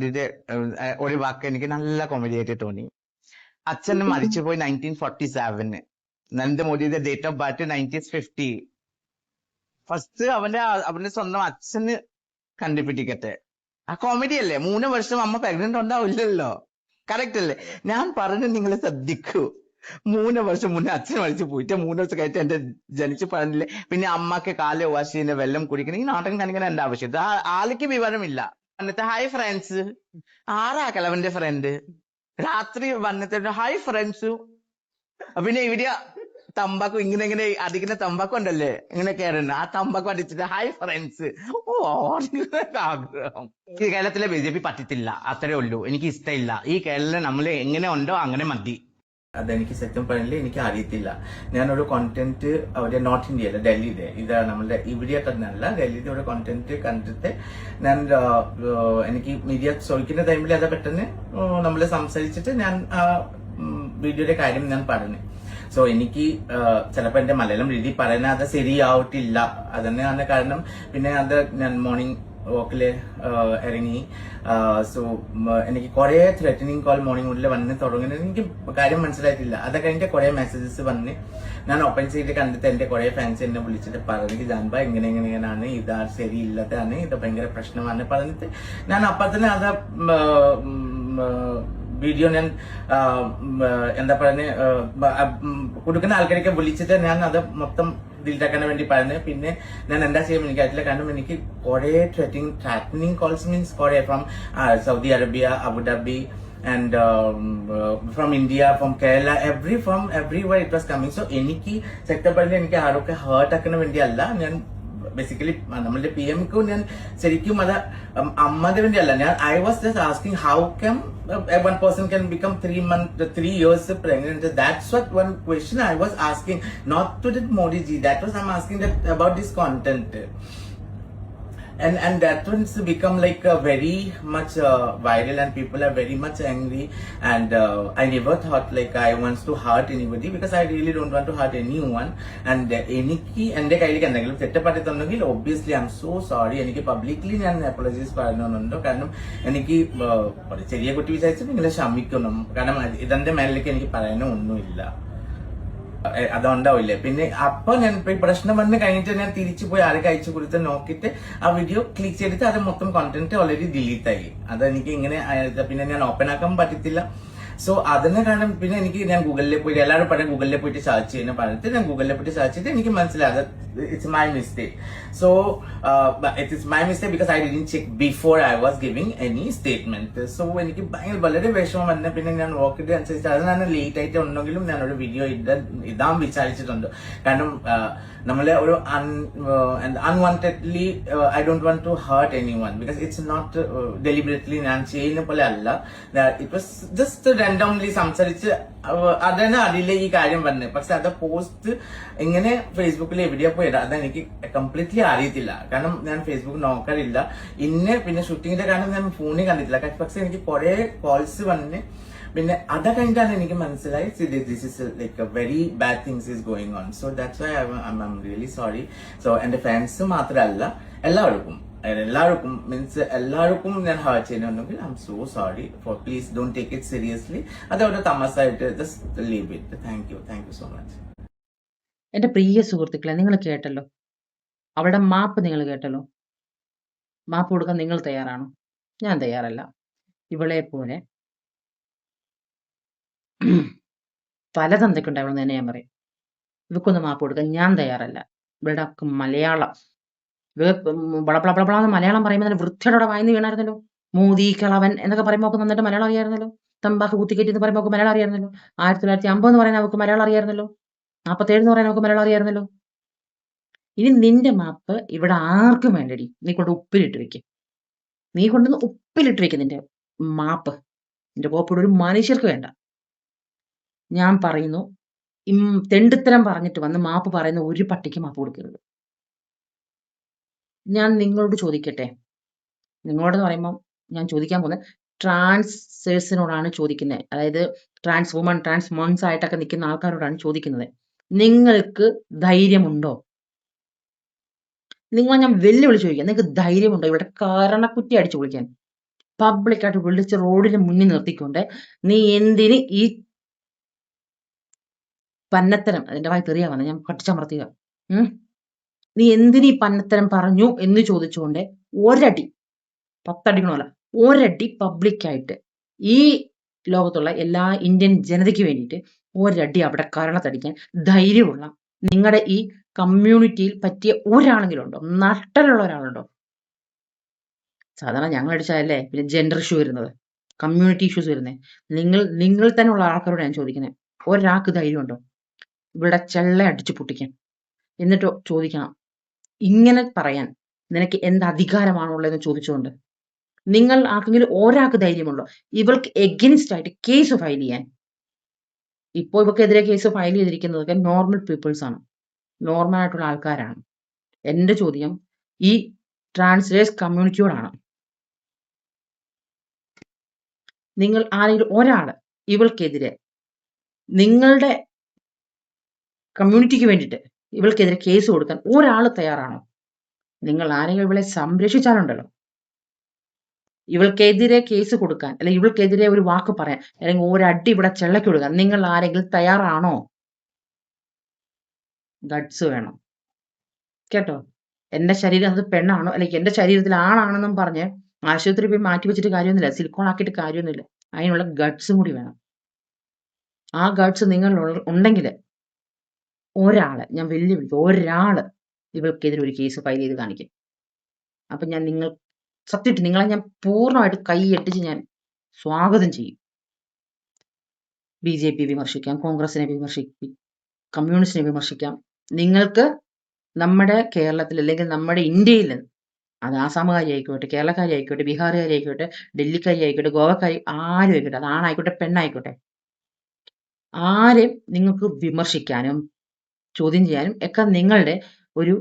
ഇത് ഒരു വാക്ക് എനിക്ക് നല്ല കോമഡി ആയിട്ട് തോന്നി. അച്ഛൻ മരിച്ചുപോയി 1947. നരേന്ദ്രമോദിയുടെ ഡേറ്റ് ഓഫ് ബർത്ത് 1950. ഫസ്റ്റ് അവന്റെ സ്വന്തം അച്ഛന് കണ്ടുപിടിക്കട്ടെ. ആ കോമഡി അല്ലേ? 3 വർഷം അമ്മ പ്രഗ്നന്റ് ഉണ്ടാവില്ലല്ലോ. കറക്റ്റ് അല്ലേ? ഞാൻ പറഞ്ഞു, നിങ്ങൾ ശ്രദ്ധിക്കൂ. 3 വർഷം മുന്നേ അച്ഛൻ മരിച്ചു പോയിട്ട് 3 വർഷം കഴിഞ്ഞിട്ട് എന്റെ ജനിച്ചു പറഞ്ഞില്ലേ. പിന്നെ അമ്മക്ക് കാല് വാശീന്റെ വെള്ളം കുടിക്കണം. ഈ നാടകം കാണിക്കാൻ എന്റെ ആവശ്യം. ആൾക്ക് വിവരമില്ല. എന്നിട്ട് ഹായ് ഫ്രണ്ട്സ്, ആരാ കിളവന്റെ ഫ്രണ്ട്? രാത്രി വന്നിട്ട് ഹായ് ഫ്രണ്ട്സ്. പിന്നെ ഇവിടെ തമ്പാക്കു ഇങ്ങനെ അടിക്കുന്ന തമ്പാക്കു ഉണ്ടല്ലേ, ഇങ്ങനെ കയറുന്ന ആ തമ്പാക്കു അടിച്ചിട്ട് ഹായ് ഫ്രണ്ട്സ്. ഓ, ആഗ്രഹം. ഈ കേരളത്തിലെ BJP പറ്റത്തില്ല, അത്രേ ഉള്ളൂ. എനിക്ക് ഇഷ്ടമില്ല. ഈ കേരളം നമ്മൾ എങ്ങനെ ഉണ്ടോ അങ്ങനെ മതി. അതെനിക്ക് സത്യം പറഞ്ഞില്ല, എനിക്ക് അറിയത്തില്ല. ഞാനൊരു കോണ്ടന്റ് അവിടെ നോർത്ത് ഇന്ത്യയിലെ ഡൽഹിയിലെ, ഇത് നമ്മളുടെ ഇവിടെ തന്നെ അല്ല, ഡൽഹിയിലെ ഒരു കോണ്ടന്റ് കണ്ടിട്ട് ഞാൻ എനിക്ക് മീഡിയ ചോദിക്കുന്ന ടൈമിൽ അത് പെട്ടെന്ന് നമ്മൾ സംസാരിച്ചിട്ട് ഞാൻ വീഡിയോയുടെ കാര്യം ഞാൻ പറഞ്ഞു. സോ എനിക്ക് ചിലപ്പോ എന്റെ മലയാളം രീതി പറയുന്നത് അത് ശരിയാവട്ടില്ല. അതന്നെയാണ് കാരണം. പിന്നെ അത് ഞാൻ മോർണിംഗ് വോക്കില് ഇറങ്ങി. സോ എനിക്ക് കുറെ ത്രെറ്റനിങ് കോൾ മോർണിംഗ് മുതൽ വന്ന് തുടങ്ങുന്നത് എനിക്ക് കാര്യം മനസ്സിലായിട്ടില്ല. അത് കഴിഞ്ഞിട്ട് കുറെ മെസ്സേജസ് വന്ന് ഞാൻ ഓപ്പൺ ചെയ്ത് കണ്ടിട്ട് എന്റെ കുറെ ഫാൻസ് എന്നെ വിളിച്ചിട്ട് പറഞ്ഞു, ജാൻബ ഇങ്ങനെയാണ്, ഇത് ശരിയില്ലാത്തതാണ്, ഇത് ഭയങ്കര പ്രശ്നമാണ് പറഞ്ഞിട്ട് ഞാൻ അപ്പൊ തന്നെ അത് വീഡിയോ ഞാൻ എന്താ പറയുക കൊടുക്കുന്ന ആൾക്കാരൊക്കെ വിളിച്ചിട്ട് ഞാൻ അത് മൊത്തം ഡിലീറ്റാക്കാൻ വേണ്ടി പറഞ്ഞു. പിന്നെ ഞാൻ എന്താ ചെയ്യാൻ എനിക്കറിയില്ല. കാരണം എനിക്ക് കുറെ ത്രെറ്റനിങ് കോൾസ് മീൻസ് കുറെ from Saudi Arabia, Abu Dhabi and from India, from Kerala, from everywhere it was coming. So എനിക്ക് സെക്ടർ പറഞ്ഞ എനിക്ക് ആരൊക്കെ ഹേർട്ട് ആക്കുന്ന വേണ്ടിയല്ല. ഞാൻ ബേസിക്കലി നമ്മളുടെ PMക്ക് ഞാൻ ശരിക്കും അത് അമ്മന്റെ വേണ്ടിയല്ല. ഞാൻ I was just asking how come one person can become 3 years pregnant. That's what one question I was asking, not to the Modi ji. That was I'm asking that about this content. And that one's become like very much viral and people are very much angry. And I never thought like I want to hurt anybody because I really don't want to hurt anyone. And എനിക്ക് എന്റെ കയ്യിലേക്ക് എന്തെങ്കിലും തെറ്റപ്പെട്ടിട്ടുണ്ടെങ്കിൽ obviously I'm so sorry. എനിക്ക് publicly ഞാൻ apologise പറയുന്നുണ്ടോ. കാരണം എനിക്ക് ചെറിയ കുട്ടി വിചാരിച്ചു നിങ്ങളെ ക്ഷമിക്കണം. കാരണം ഇതെന്റെ മേലേക്ക് എനിക്ക് പറയാനോ ഒന്നുമില്ല. അതുണ്ടാവില്ലേ. പിന്നെ അപ്പൊ ഞാൻ പ്രശ്നം വന്ന് കഴിഞ്ഞിട്ട് ഞാൻ തിരിച്ചു പോയി ആർക്ക് അയച്ചു കൊടുത്ത് നോക്കിയിട്ട് ആ വീഡിയോ ക്ലിക്ക് ചെയ്തിട്ട് അത് മൊത്തം കോണ്ടന്റ് ഓൾറെഡി ഡിലീറ്റ് ആയി. അതെനിക്ക് ഇങ്ങനെ പിന്നെ ഞാൻ ഓപ്പൺ ആക്കാൻ പറ്റത്തില്ല. സോ അതിന് കാരണം പിന്നെ എനിക്ക് ഞാൻ ഗൂഗിളിൽ പോയിട്ട് എല്ലാവരും പറഞ്ഞ ഗൂഗിളിൽ പോയിട്ട് സെർച്ച് ചെയ്യുന്ന പറഞ്ഞിട്ട് ഞാൻ ഗൂഗിളിൽ പോയിട്ട് സെർച്ച് ചെയ്തിട്ട് എനിക്ക് മനസ്സിലായത് it's my mistake. So it is my mistake because I didn't check before I was giving any statement. So എനിക്ക് വളരെ വിഷമം വന്നെ. പിന്നെ ഞാൻ വോക്കിന്റെ അനുസരിച്ച് അത് ഞാൻ ലേറ്റ് ആയിട്ട് ഉണ്ടെങ്കിലും ഞാൻ ഒരു വീഡിയോ ഇടാൻ വിചാരിച്ചിട്ടുണ്ട്. കാരണം നമ്മളെ ഒരു unwantedly I don't want to hurt anyone because it's not deliberately ഞാൻ ചെയ്യുന്ന പോലെ അല്ല. ഇറ്റ് വാസ് ജസ്റ്റ് റാൻഡംലി സംസാരിച്ച് അതിന് അതിലെ ഈ കാര്യം വന്നത്. പക്ഷെ അത് പോസ്റ്റ് ഇങ്ങനെ ഫേസ്ബുക്കിൽ എവിടെയാ പോയി അതെനിക്ക് കംപ്ലീറ്റ്ലി അറിയത്തില്ല. കാരണം ഞാൻ ഫേസ്ബുക്ക് നോക്കാറില്ല. പിന്നെ ഷൂട്ടിങ്ങിന്റെ കാരണം ഞാൻ ഫോണിൽ കണ്ടിട്ടില്ല. പക്ഷെ എനിക്ക് കുറെ കോൾസ് വന്ന് പിന്നെ അത് കഴിഞ്ഞിട്ടാണ് എനിക്ക് മനസ്സിലായി this is like very bad things is going on. So that's why I'm really sorry. So എന്റെ ഫാൻസ് മാത്രമല്ല എല്ലാവർക്കും മീൻസ് എല്ലാവർക്കും ഞാൻ ഹേർട്ട് ചെയ്യുന്നുണ്ടെങ്കിൽ I'm so sorry. For please don't take it seriously. അതവിടെ തമാശായിട്ട് just leave it. Thank you so much. എന്റെ പ്രിയ സുഹൃത്തുക്കളെ, നിങ്ങൾ കേട്ടല്ലോ, അവളുടെ മാപ്പ് നിങ്ങൾ കേട്ടല്ലോ. മാപ്പ് കൊടുക്കാൻ നിങ്ങൾ തയ്യാറാണോ? ഞാൻ തയ്യാറല്ല. ഇവളെ പോലെ പല തന്തയ്ക്കുണ്ടാവണമെന്ന് തന്നെ ഞാൻ പറയും. ഇവക്കൊന്ന് മാപ്പ് കൊടുക്കാൻ ഞാൻ തയ്യാറല്ല. ഇവളുടെ മലയാളം വളപ്പളപ്പളന്ന് മലയാളം പറയുമ്പോൾ തന്നെ വൃത്തിയോടെ വായിന്ന് വീണായിരുന്നല്ലോ. മോദി കിളവൻ എന്നൊക്കെ പറയുമ്പോൾ ഒക്കെ നന്നായിട്ട് മലയാളം അറിയായിരുന്നല്ലോ. തമ്പാക്ക് കുത്തിക്കയറ്റി എന്ന് പറയുമ്പോൾ മലയാളം അറിയായിരുന്നല്ലോ. 1950 എന്ന് പറയുന്ന അവർക്ക് മലയാളം അറിയായിരുന്നല്ലോ. 47 എന്ന് പറയുന്ന അവർക്ക് മലയാളം അറിയായിരുന്നല്ലോ. ഇനി നിന്റെ മാപ്പ് ഇവിടെ ആർക്കും വേണ്ടടി. നീ കൊണ്ട് ഉപ്പിലിട്ട് വെക്കും. നീ കൊണ്ടുവന്ന് ഉപ്പിലിട്ട് വെക്കും നിന്റെ മാപ്പ്. നിന്റെ കോപ്പിടെ ഒരു മനുഷ്യർക്ക് വേണ്ട. ഞാൻ പറയുന്നു, തെണ്ടിത്തരം പറഞ്ഞിട്ട് വന്ന് മാപ്പ് പറയുന്ന ഒരു പട്ടിക്ക് മാപ്പ് കൊടുക്കരുത്. ഞാൻ നിങ്ങളോട് ചോദിക്കട്ടെ, നിങ്ങളോടെന്ന് പറയുമ്പോൾ ഞാൻ ചോദിക്കാൻ പോകുന്നത് ട്രാൻസേഴ്സിനോടാണ് ചോദിക്കുന്നത്. അതായത് ട്രാൻസ് വുമൺ, ട്രാൻസ് മോൺസ് ആയിട്ടൊക്കെ നിൽക്കുന്ന ആൾക്കാരോടാണ് ചോദിക്കുന്നത്. നിങ്ങൾക്ക് ധൈര്യമുണ്ടോ? നിങ്ങളെ ഞാൻ വെല്ലുവിളിച്ച് ചോദിക്കാം, നിങ്ങൾക്ക് ധൈര്യമുണ്ടോ ഇവിടെ കാരണക്കുറ്റി അടിച്ചു പൊളിക്കാൻ? പബ്ലിക്കായിട്ട് വിളിച്ച് റോഡിന് മുന്നിൽ നിർത്തിക്കൊണ്ട് നീ എന്തിന് ഈ പന്നത്തരം, അതിന്റെ വായി തെറിയാ വന്നത്, ഞാൻ കട്ടിച്ചമർത്തുക. നീ എന്തിന് ഈ പന്നത്തരം പറഞ്ഞു എന്ന് ചോദിച്ചുകൊണ്ട് ഒരടി, 10 അടിക്കണമല്ല, ഒരടി പബ്ലിക്കായിട്ട് ഈ ലോകത്തുള്ള എല്ലാ ഇന്ത്യൻ ജനതയ്ക്ക് വേണ്ടിയിട്ട് ഒരടി അവിടെ കരണത്തടിക്കാൻ ധൈര്യമുള്ള നിങ്ങളുടെ ഈ കമ്മ്യൂണിറ്റിയിൽ പറ്റിയ ഒരാളെങ്കിലും ഉണ്ടോ? നട്ടലുള്ള ഒരാളുണ്ടോ? സാധാരണ ഞങ്ങൾ അടിച്ചാലല്ലേ പിന്നെ ജെൻഡർ ഇഷ്യൂ വരുന്നത്, കമ്മ്യൂണിറ്റി ഇഷ്യൂസ് വരുന്നത്. നിങ്ങൾ തന്നെ ഉള്ള ആൾക്കാരോട് ഞാൻ ചോദിക്കുന്നത്, ഒരാൾക്ക് ധൈര്യമുണ്ടോ ഇവിടെ ചെള്ള അടിച്ചു പൊട്ടിക്കാൻ? എന്നിട്ട് ചോദിക്കണം, ഇങ്ങനെ പറയാൻ നിനക്ക് എന്ത് അധികാരമാണുള്ളതെന്ന് ചോദിച്ചുകൊണ്ട്. നിങ്ങൾ ആർക്കെങ്കിലും ഒരാൾക്ക് ധൈര്യമുണ്ടോ ഇവൾക്ക് എഗനിസ്റ്റ് ആയിട്ട് കേസ് ഫയൽ ചെയ്യാൻ? ഇപ്പോൾ ഇവക്കെതിരെ കേസ് ഫയൽ ചെയ്തിരിക്കുന്നതൊക്കെ നോർമൽ പീപ്പിൾസ് ആണ്, നോർമൽ ആയിട്ടുള്ള ആൾക്കാരാണ്. എന്റെ ചോദ്യം ഈ ട്രാൻസ്ലേഴ്സ് കമ്മ്യൂണിറ്റിയോടാണ്. നിങ്ങൾ ആരെങ്കിലും ഒരാള് ഇവൾക്കെതിരെ, നിങ്ങളുടെ കമ്മ്യൂണിറ്റിക്ക് വേണ്ടിയിട്ട് ഇവൾക്കെതിരെ കേസ് കൊടുക്കാൻ ഒരാൾ തയ്യാറാണോ? നിങ്ങൾ ആരെങ്കിലും ഇവളെ സംരക്ഷിച്ചാലുണ്ടല്ലോ, ഇവൾക്കെതിരെ കേസ് കൊടുക്കാൻ, അല്ലെങ്കിൽ ഇവൾക്കെതിരെ ഒരു വാക്ക് പറയാൻ, അല്ലെങ്കിൽ ഒരടി ഇവിടെ ചെള്ളക്ക് കൊടുക്കാൻ നിങ്ങൾ ആരെങ്കിലും തയ്യാറാണോ? ഗഡ്സ് വേണം കേട്ടോ. എന്റെ ശരീരം അത് പെണ്ണാണോ, അല്ലെങ്കിൽ എന്റെ ശരീരത്തിൽ ആണാണെന്നും പറഞ്ഞ് ആശുപത്രി പോയി മാറ്റി വെച്ചിട്ട് കാര്യമൊന്നുമില്ല, സിലിക്കോൺ ആക്കിയിട്ട് കാര്യമൊന്നുമില്ല. അതിനുള്ള ഗഡ്സും കൂടി വേണം. ആ ഗഡ്സ് നിങ്ങൾ ഉണ്ടെങ്കിൽ ഒരാള്, ഞാൻ വെല്ലുവിളിക്കും, ഒരാള് ഇവൾക്കെതിരെ ഒരു കേസ് ഫയൽ ചെയ്ത് കാണിക്കും. അപ്പൊ ഞാൻ സത്യമായിട്ട് നിങ്ങളെ ഞാൻ പൂർണ്ണമായിട്ട് കൈയെട്ടിച്ച് ഞാൻ സ്വാഗതം ചെയ്യും. BJP വിമർശിക്കാം, കോൺഗ്രസിനെ വിമർശിക്കാം, കമ്മ്യൂണിസ്റ്റിനെ വിമർശിക്കാം. നിങ്ങൾക്ക് നമ്മുടെ കേരളത്തിൽ അല്ലെങ്കിൽ നമ്മുടെ ഇന്ത്യയിൽ, അത് ആസാമുകാരി ആയിക്കോട്ടെ, കേരളക്കാരി ആയിക്കോട്ടെ, ബീഹാറുകാരി ആയിക്കോട്ടെ, ഡൽഹിക്കാരി ആയിക്കോട്ടെ, ഗോവക്കാരി, ആരും ആയിക്കോട്ടെ, അത് ആണായിക്കോട്ടെ പെണ്ണായിക്കോട്ടെ, ആരെയും നിങ്ങൾക്ക് വിമർശിക്കാനും ചോദ്യം ചെയ്യാനും ഒക്കെ നിങ്ങളുടെ ഒരു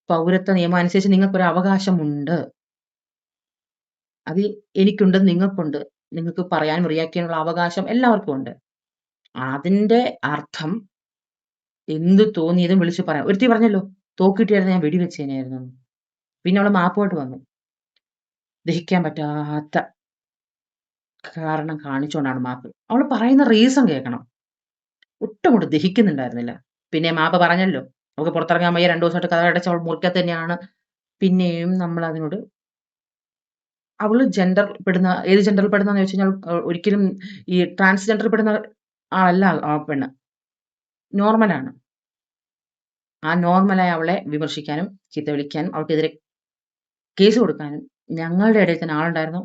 പൗരത്വ നിയമം അനുസരിച്ച് നിങ്ങൾക്കൊരു അവകാശമുണ്ട്. അത് എനിക്കുണ്ട്, നിങ്ങൾക്കുണ്ട്. നിങ്ങൾക്ക് പറയാനും റിയാക്ട് ചെയ്യാനുള്ള അവകാശം എല്ലാവർക്കും ഉണ്ട്. അതിന്റെ അർത്ഥം എന്ത് തോന്നിയതും വിളിച്ചു പറയാം. ഒരുത്തി പറഞ്ഞല്ലോ, തോക്കിട്ടിയായിരുന്നു ഞാൻ വെടിവെച്ചേനായിരുന്നു. പിന്നെ അവള് മാപ്പോട്ട് വന്നു. ദഹിക്കാൻ പറ്റാത്ത കാരണം കാണിച്ചുകൊണ്ടാണ് മാപ്പ്. അവള് പറയുന്ന റീസൺ കേൾക്കണം. ഒട്ടും കൂടെ ദഹിക്കുന്നുണ്ടായിരുന്നില്ല. പിന്നെ മാപ്പ് പറഞ്ഞല്ലോ, നമുക്ക് പുറത്തിറങ്ങാൻ വയ്യ, 2 ദിവസമായിട്ട് കഥ അടച്ച് അവൾ മുറിക്കകത്ത് തന്നെയാണ്. പിന്നെയും നമ്മൾ അതിനോട്, അവള് ഏത് ജെൻഡറിൽ പെടുന്നതെന്ന് ചോദിച്ചു കഴിഞ്ഞാൽ ഒരിക്കലും ഈ ട്രാൻസ്ജെൻഡറിൽ പെടുന്ന ആളല്ല ആ പെണ്ണ്, നോർമലാണ്. ആ നോർമലായ അവളെ വിമർശിക്കാനും ചീത്ത വിളിക്കാനും അവൾക്കെതിരെ കേസ് കൊടുക്കാനും ഞങ്ങളുടെ ഇടയിൽ തന്നെ ആളുണ്ടായിരുന്നു,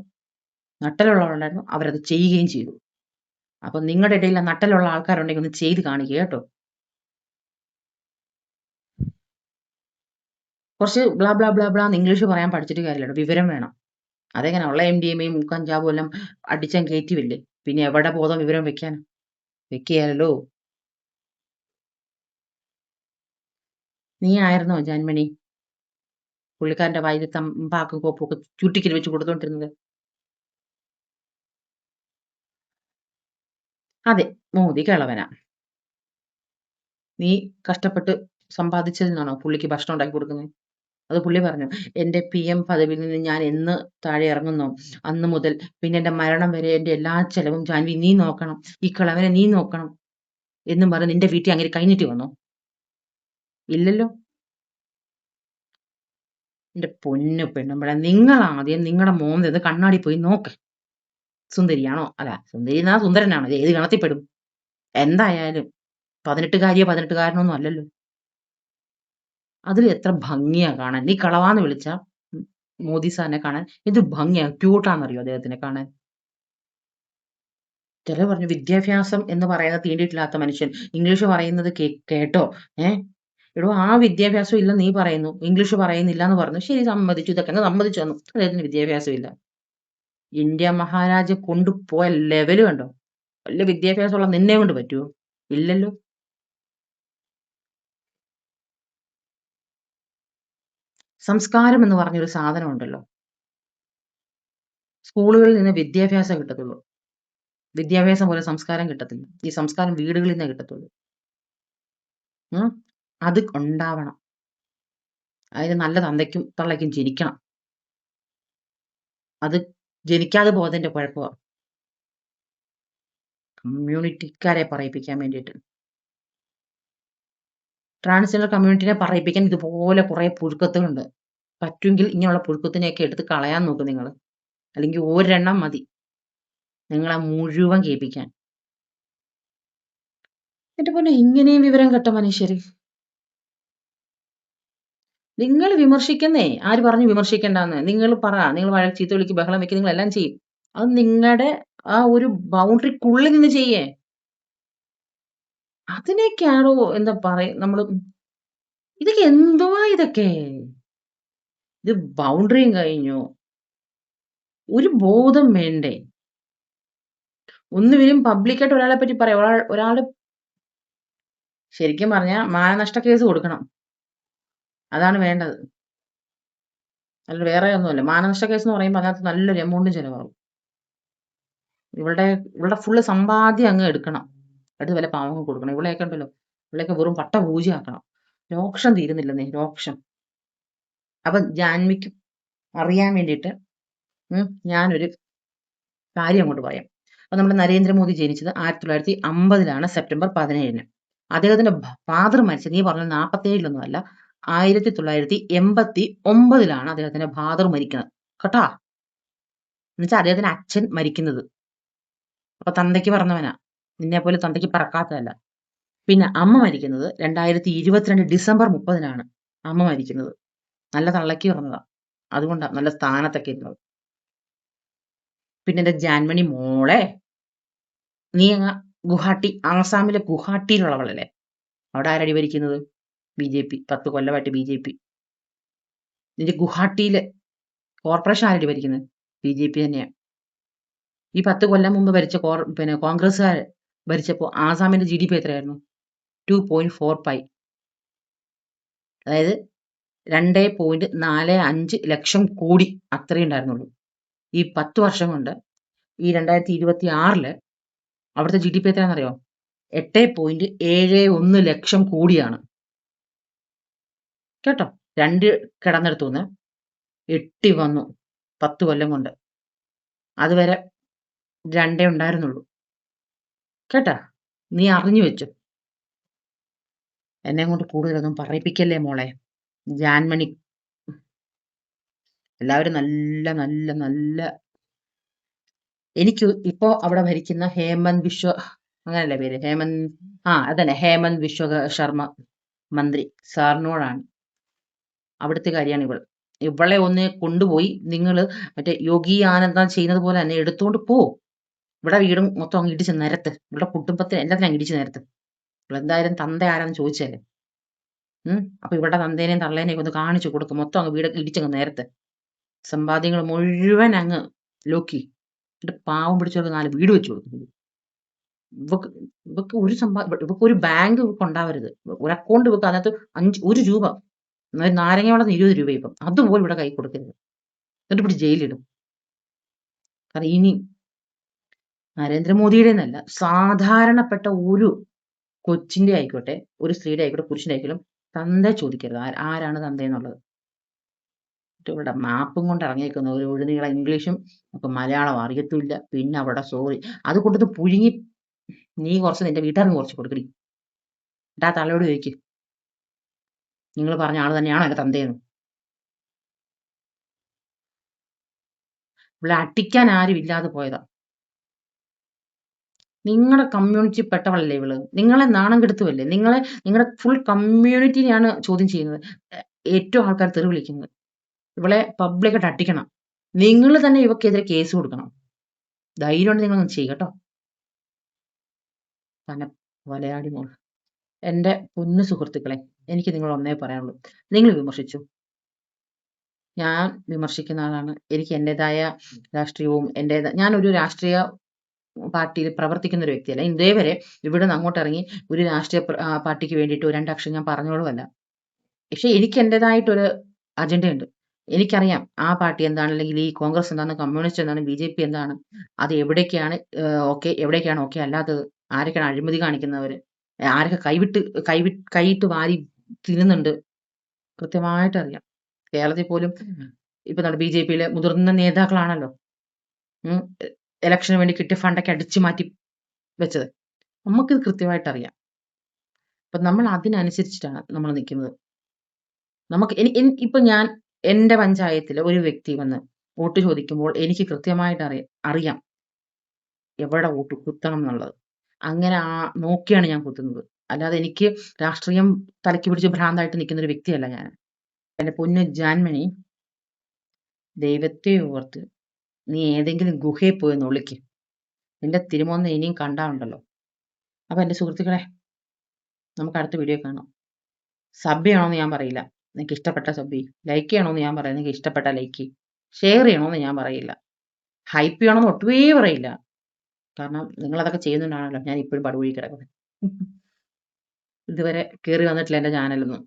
നട്ടലുള്ളവരുണ്ടായിരുന്നു. അവരത് ചെയ്യുകയും ചെയ്തു. അപ്പൊ നിങ്ങളുടെ ഇടയിൽ ആ നട്ടലുള്ള ആൾക്കാരുണ്ടെങ്കിൽ ഒന്ന് ചെയ്ത് കാണിക്കുക കേട്ടോ. കുറച്ച് blah blah blah blah English പറയാൻ പഠിച്ചിട്ട് കാര്യമില്ല, വിവരം വേണം. അതെങ്ങനെ ഉള്ള MDMA കഞ്ചാവും എല്ലാം അടിച്ചാൻ കയറ്റിവില്ലേ, പിന്നെ എവിടെ ബോധം വിവരം വെക്കാനല്ലോ. നീ ആയിരുന്നോ ജാൻമണി പുള്ളിക്കാരന്റെ വായിൽ തമ്പാക്കും കോപ്പൊക്കെ ചുറ്റിക്കൽ വെച്ച് കൊടുത്തോണ്ടിരുന്നത്? അതെ, മോദി കിളവനാ. നീ കഷ്ടപ്പെട്ട് സമ്പാദിച്ചതിൽ നിന്നാണോ പുള്ളിക്ക് ഭക്ഷണം ഉണ്ടാക്കി കൊടുക്കുന്നത്? അത് പുള്ളി പറഞ്ഞു, എന്റെ PM പദവിയിൽ നിന്ന് ഞാൻ എന്ന് താഴെ ഇറങ്ങുന്നോ അന്ന് മുതൽ പിന്നെ എന്റെ മരണം വരെ എന്റെ എല്ലാ ചെലവും ജാൻവി നീ നോക്കണം, ഈ കിളവനെ നീ നോക്കണം എന്നും പറഞ്ഞ് നിന്റെ വീട്ടിൽ അങ്ങനെ കഴിഞ്ഞിട്ട് വന്നോ? ഇല്ലല്ലോ. എന്റെ പൊന്നു പെണ്ണുമ്പഴ, നിങ്ങൾ ആദ്യം നിങ്ങളുടെ മോന്തെന്ന് കണ്ണാടി പോയി നോക്ക്. സുന്ദരിയാണോ? അല്ല, സുന്ദരിനാ സുന്ദരനാണോ? ഇത് ഏത് ഗണത്തിൽ പെടും? എന്തായാലും 18കാരിയോ 18കാരനൊന്നും അല്ലല്ലോ. അതിൽ എത്ര ഭംഗിയാ കാണാൻ. നീ കളവാന്ന് വിളിച്ച മോദി സാറിനെ കാണാൻ എന്ത് ഭംഗിയാ, ക്യൂട്ടാന്നറിയോ അദ്ദേഹത്തിനെ കാണാൻ. ചിലർ പറഞ്ഞു വിദ്യാഭ്യാസം എന്ന് പറയുന്നത് തീണ്ടിയിട്ടില്ലാത്ത മനുഷ്യൻ ഇംഗ്ലീഷ് പറയുന്നത് കേട്ടോ. എടോ, ആ വിദ്യാഭ്യാസം ഇല്ലെന്ന് നീ പറയുന്നു, ഇംഗ്ലീഷ് പറയുന്നില്ല എന്ന് പറഞ്ഞു, ശരി, സമ്മതിച്ചു, ഇതൊക്കെ അങ്ങ് സമ്മതിച്ചു തന്നു. അദ്ദേഹത്തിന് വിദ്യാഭ്യാസം ഇല്ല. ഇന്ത്യ മഹാരാജ്യം കൊണ്ടുപോയ ലെവല് കണ്ടോ? വലിയ വിദ്യാഭ്യാസമുള്ള നിന്നെ കൊണ്ട് പറ്റുമോ? ഇല്ലല്ലോ. സംസ്കാരം എന്ന് പറഞ്ഞൊരു സാധനം ഉണ്ടല്ലോ. സ്കൂളുകളിൽ നിന്ന് വിദ്യാഭ്യാസം കിട്ടത്തുള്ളൂ, വിദ്യാഭ്യാസം പോലെ സംസ്കാരം കിട്ടത്തില്ല. ഈ സംസ്കാരം വീടുകളിൽ നിന്നേ കിട്ടത്തുള്ളൂ. അത് ഉണ്ടാവണം. അതിന് നല്ല തന്തയ്ക്കും തള്ളയ്ക്കും ജനിക്കണം. അത് ജനിക്കാതെ പോയതിന്റെ കുഴപ്പമാണ്. കമ്മ്യൂണിറ്റിക്കാരെ പറയിപ്പിക്കാൻ വേണ്ടിയിട്ട്. ട്രാൻസ്ജെൻഡർ കമ്മ്യൂണിറ്റിനെ പറയിപ്പിക്കാൻ ഇതുപോലെ കുറെ പുഴുക്കത്തുകളുണ്ട്. പറ്റുമെങ്കിൽ ഇങ്ങനെയുള്ള പുഴുക്കത്തിനെയൊക്കെ എടുത്ത് കളയാൻ നോക്കും നിങ്ങൾ. അല്ലെങ്കിൽ ഒരെണ്ണം മതി നിങ്ങളെ മുഴുവൻ കേൾപ്പിക്കാൻ. എന്റെ പോലെ ഇങ്ങനെയും വിവരം കെട്ട മനുഷ്യര്. നിങ്ങൾ വിമർശിക്കുന്നേ, ആര് പറഞ്ഞു വിമർശിക്കണ്ടെന്ന്? നിങ്ങൾ പറ, നിങ്ങൾ വഴക്ക് ചീത്ത വിളിക്ക്, ബഹളം വെക്ക്, നിങ്ങൾ എല്ലാം ചെയ്യും. അത് നിങ്ങളുടെ ആ ഒരു ബൗണ്ടറിക്കുള്ളിൽ നിന്ന് ചെയ്യേ. അതിനൊക്കെയാണോ എന്താ നമ്മള് ഇതൊക്കെ എന്തുവാ ഇതൊക്കെ? ഇത് ബൗണ്ടറിയും കഴിഞ്ഞു. ഒരു ബോധം വേണ്ടേ? ഒന്നുമിലും പബ്ലിക്കായിട്ട് ഒരാളെ പറ്റി പറയാം. ഒരാള് ശരിക്കും പറഞ്ഞാൽ മാനനഷ്ട കേസ് കൊടുക്കണം. അതാണ് വേണ്ടത്. അല്ല വേറെ ഒന്നുമല്ല. മാനനഷ്ട കേസ് എന്ന് പറയുമ്പോൾ അതിനകത്ത് നല്ലൊരു എമൗണ്ടും ചെലവാകും. ഇവളുടെ ഫുള്ള് സമ്പാദ്യം അങ്ങ് എടുക്കണം. എടുത്ത് വല്ല പാവങ്ങൾ കൊടുക്കണം. ഇവളെയൊക്കെ ഉണ്ടല്ലോ, ഇവളെയൊക്കെ വെറും പട്ട പൂജയാക്കണം. രോക്ഷം തീരുന്നില്ലെന്നേ, രോക്ഷം. അപ്പൊ ജാൻവിക്ക് അറിയാൻ വേണ്ടിയിട്ട് ഞാനൊരു കാര്യം അങ്ങോട്ട് പറയാം. അപ്പൊ നമ്മുടെ നരേന്ദ്രമോദി ജനിച്ചത് 1950 സെപ്റ്റംബർ 17. അദ്ദേഹത്തിന്റെ ഫാദർ മരിച്ചത് നീ പറഞ്ഞ 47 അല്ല, 1989 അദ്ദേഹത്തിന്റെ ഫാദർ മരിക്കുന്നത് കേട്ടാ. എന്നുവെച്ചാൽ അദ്ദേഹത്തിന്റെ അച്ഛൻ മരിക്കുന്നത്. അപ്പൊ തന്തയ്ക്ക് പറഞ്ഞവനാ, നിന്നെ പോലെ തന്തയ്ക്ക് പറക്കാത്തതല്ല. പിന്നെ അമ്മ മരിക്കുന്നത് 2022 ഡിസംബർ 30 അമ്മ മരിക്കുന്നത്. നല്ല തള്ളയ്ക്ക് പറഞ്ഞതാ, അതുകൊണ്ടാ നല്ല സ്ഥാനത്തൊക്കെ ഇരുന്നത്. പിന്നെ എന്റെ ജാൻമണി മോളെ, നീ അങ്ങ് ഗുവാഹട്ടി, ആസാമിലെ ഗുവാഹട്ടിയിലുള്ളവളല്ലേ? അവിടെ ആരടി ഭരിക്കുന്നത്? BJP. 10 കൊല്ലമായിട്ട് BJP. നിന്റെ ഗുവാഹട്ടിയിലെ കോർപ്പറേഷൻ ആരടി ഭരിക്കുന്നത്? BJP തന്നെയാണ്. ഈ 10 കൊല്ലം മുമ്പ് ഭരിച്ച കോൺഗ്രസ്സുകാർ ഭരിച്ചപ്പോൾ ആസാമിന്റെ GDP എത്രയായിരുന്നു? 2.45. അതായത് 2.45 ലക്ഷം കോടി അത്രയും ഉണ്ടായിരുന്നുള്ളൂ. ഈ 10 വർഷം കൊണ്ട് ഈ 2026 അവിടുത്തെ GDP എത്രയാണെന്നറിയോ? 8.71 ലക്ഷം കോടിയാണ്. കേട്ടോ, 2 കിടന്നെടുത്തുനിന്ന് 8 വന്നു 10 കൊല്ലം കൊണ്ട്. അതുവരെ 2 ഉണ്ടായിരുന്നുള്ളൂ. കേട്ടാ, നീ അറിഞ്ഞു വെച്ചു. എന്നെ കൊണ്ട് കൂടുതലൊന്നും പറയിപ്പിക്കല്ലേ മോളെ. ജാൻമണി, എല്ലാവരും നല്ല നല്ല നല്ല. എനിക്ക് ഇപ്പോ അവിടെ ഭരിക്കുന്ന ഹേമന്ത് അങ്ങനല്ലേ പേര്? അതന്നെ, ഹേമന്ത് വിശ്വ ശർമ്മ മന്ത്രി സാറിനോടാണ്. അവിടുത്തെ കാര്യമാണ് ഇവളെ ഒന്ന് കൊണ്ടുപോയി നിങ്ങൾ മറ്റേ യോഗി ആനന്ദ ചെയ്യുന്നത് പോലെ തന്നെ എടുത്തോണ്ട് പോ. ഇവിടെ വീടും മൊത്തം അങ്ങ് ഇടിച്ച് നിരത്ത്. ഇവിടെ കുടുംബത്തിന് എല്ലാത്തിനും അങ്ങ് ഇടിച്ച് നിരത്ത്. എന്തായാലും തന്ത ആരാന്ന് ചോദിച്ചല്ലേ. അപ്പൊ ഇവിടെ തന്തേനെയും തള്ളേനെയും ഒന്ന് കാണിച്ചു കൊടുക്കും. മൊത്തം അങ്ങ് വീട് ഇടിച്ചങ്ങ് നേരത്തെ സമ്പാദ്യങ്ങൾ മുഴുവൻ അങ്ങ് ലോക്കി എന്നിട്ട് പാവം പിടിച്ചവർക്ക് 4 വീട് വെച്ചു കൊടുക്കും. ഇവക്ക് ഒരു ബാങ്ക് ഉണ്ടാവരുത്, ഒരു അക്കൗണ്ട് വെക്കുക. അതിനകത്ത് 1 രൂപ, നാരങ്ങ വെള്ളം 20 രൂപ ഇപ്പം, അതുപോലെ ഇവിടെ കൈ കൊടുക്കരുത്. എന്നിട്ട് പിടിച്ച് ജയിലിടും. കാരണം ഇനി നരേന്ദ്രമോദിയുടെ എന്നല്ല, സാധാരണപ്പെട്ട ഒരു കൊച്ചിന്റെ ആയിക്കോട്ടെ, ഒരു സ്ത്രീയുടെ ആയിക്കോട്ടെ, പുരുഷന്റെ ആയിക്കോട്ടെ, തന്ത ചോദിക്കരുത് ആരാണ് തന്ത എന്നുള്ളത്. ഇവിടെ മാപ്പും കൊണ്ട് ഇറങ്ങിയേക്കുന്ന ഒരു ഒഴുനീള ഇംഗ്ലീഷും ഒക്കെ മലയാളം അറിയത്തില്ല. പിന്നെ അവിടെ സോറി അത് കൊണ്ടത് പുഴുങ്ങി നീ കുറച്ച് നിന്റെ വീട്ടുകാർക്ക് കുറച്ച് കൊടുക്കടി. എന്നിട്ട് ആ തള്ളയോട് ചോദിക്ക്, നിങ്ങൾ പറഞ്ഞ ആള് തന്നെയാണോ എന്റെ തന്തയെന്ന്? ഇവിടെ അട്ടിക്കാൻ ആരും ഇല്ലാതെ പോയതാ. നിങ്ങളുടെ കമ്മ്യൂണിറ്റി പെട്ടവളല്ലേ ഇവള്? നിങ്ങളെ നാണം കെടുത്തുവല്ലേ? നിങ്ങളുടെ ഫുൾ കമ്മ്യൂണിറ്റിനെയാണ് ചോദ്യം ചെയ്യുന്നത്. ഏറ്റവും ആൾക്കാർ തെറി വിളിക്കുന്നത്. ഇവളെ പബ്ലിക്കായിട്ട് അട്ടിക്കണം. നിങ്ങൾ തന്നെ ഇവക്കെതിരെ കേസ് കൊടുക്കണം. ധൈര്യമുണ്ട് നിങ്ങളൊന്നും ചെയ്യട്ടോ. തന്നെ വലയാടി മോൾ. എൻ്റെ പൊന്നു സുഹൃത്തുക്കളെ, എനിക്ക് നിങ്ങൾ ഒന്നേ പറയാനുള്ളൂ. നിങ്ങൾ വിമർശിച്ചു. ഞാൻ വിമർശിക്കുന്ന ആളാണ്. എനിക്ക് എൻ്റെതായ രാഷ്ട്രീയവും ഞാനൊരു രാഷ്ട്രീയ പാർട്ടിയിൽ പ്രവർത്തിക്കുന്ന ഒരു വ്യക്തിയല്ല. ഇതേവരെ ഇവിടെ നിന്ന് അങ്ങോട്ട് ഇറങ്ങി ഒരു രാഷ്ട്രീയ പാർട്ടിക്ക് വേണ്ടിയിട്ട് 2 അക്ഷരം ഞാൻ പറഞ്ഞോളുമല്ല. പക്ഷെ എനിക്ക് എൻ്റെതായിട്ടൊരു അജണ്ടയുണ്ട്. എനിക്കറിയാം ആ പാർട്ടി എന്താണ്, അല്ലെങ്കിൽ ഈ കോൺഗ്രസ് എന്താണ്, കമ്മ്യൂണിസ്റ്റ് എന്താണ്, BJP എന്താണ്, അത് എവിടേക്കാണ് ഓക്കെ, എവിടേക്കാണ് ഓക്കെ അല്ലാത്തത്, ആരൊക്കെയാണ് അഴിമതി കാണിക്കുന്നവര്, ആരൊക്കെ കൈയിട്ട് വാരി തിന്നുന്നുണ്ട്, കൃത്യമായിട്ട് അറിയാം. കേരളത്തിൽ പോലും ഇപ്പൊ നമ്മുടെ BJPയിലെ മുതിർന്ന നേതാക്കളാണല്ലോ ഇലക്ഷന് വേണ്ടി കിട്ടിയ ഫണ്ടൊക്കെ അടിച്ചു മാറ്റി വെച്ചത്. നമുക്കിത് കൃത്യമായിട്ട് അറിയാം. അപ്പം നമ്മൾ അതിനനുസരിച്ചിട്ടാണ് നമ്മൾ നിൽക്കുന്നത്. നമുക്ക് ഇപ്പൊ ഞാൻ എൻ്റെ പഞ്ചായത്തിൽ ഒരു വ്യക്തി വന്ന് വോട്ട് ചോദിക്കുമ്പോൾ എനിക്ക് കൃത്യമായിട്ട് അറിയാം എവിടെ വോട്ട് കുത്തണം എന്നുള്ളത്. അങ്ങനെ നോക്കിയാണ് ഞാൻ കുത്തുന്നത്. അല്ലാതെ എനിക്ക് രാഷ്ട്രീയം തലയ്ക്ക് പിടിച്ച് ഭ്രാന്തായിട്ട് നിൽക്കുന്ന ഒരു വ്യക്തിയല്ല ഞാൻ. എൻ്റെ പൊന്നു ജാൻമണി, ദൈവത്തെ ഓർത്ത് നീ ഏതെങ്കിലും ഗുഹയിൽ പോയി ഒളിക്ക്. നിന്റെ തിരുമോന്ന് ഇനിയും കണ്ടാണ്ടല്ലോ. അപ്പൊ എൻ്റെ സുഹൃത്തുക്കളെ, നമുക്ക് അടുത്ത വീഡിയോ കാണാം. സബ് ചെയ്യണമെന്ന് ഞാൻ പറയില്ല, നിങ്ങൾക്ക് ഇഷ്ടപ്പെട്ട സബ് ചെയ്യും. ലൈക്ക് ചെയ്യണമെന്ന് ഞാൻ പറയാം, നിങ്ങൾക്ക് ഇഷ്ടപ്പെട്ട ലൈക്ക് ചെയ്യും. ഷെയർ ചെയ്യണമെന്ന് ഞാൻ പറയില്ല, ഹൈപ്പ് ചെയ്യണമെന്ന് ഒട്ടുമേ പറയില്ല. കാരണം നിങ്ങളതൊക്കെ ചെയ്യുന്നുണ്ടാണല്ലോ ഞാൻ ഇപ്പോഴും പടുകുഴി കിടക്കുന്നത്. ഇതുവരെ കയറി വന്നിട്ടില്ല എൻ്റെ ചാനലൊന്നും.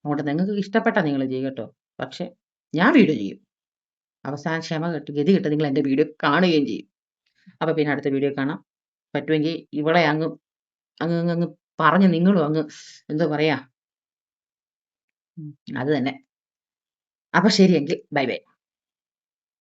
അതുകൊണ്ട് നിങ്ങൾക്ക് ഇഷ്ടപ്പെട്ട നിങ്ങൾ ചെയ്യും കേട്ടോ. പക്ഷെ ഞാൻ വീഡിയോ ചെയ്യും. അവസാനം ക്ഷമ കെട്ട് ഗതി കിട്ടും നിങ്ങൾ എൻ്റെ വീഡിയോ കാണുകയും ചെയ്യും. അപ്പോൾ പിന്നെ അടുത്ത വീഡിയോ കാണാം. പറ്റുമെങ്കിൽ ഇവളെ അങ്ങ് അങ്ങ് അങ്ങ് അങ്ങ് പറഞ്ഞ് നിങ്ങളും അങ്ങ് എന്താ പറയാ, അത് തന്നെ. അപ്പോൾ ശരിയെങ്കിൽ ബൈ ബൈ.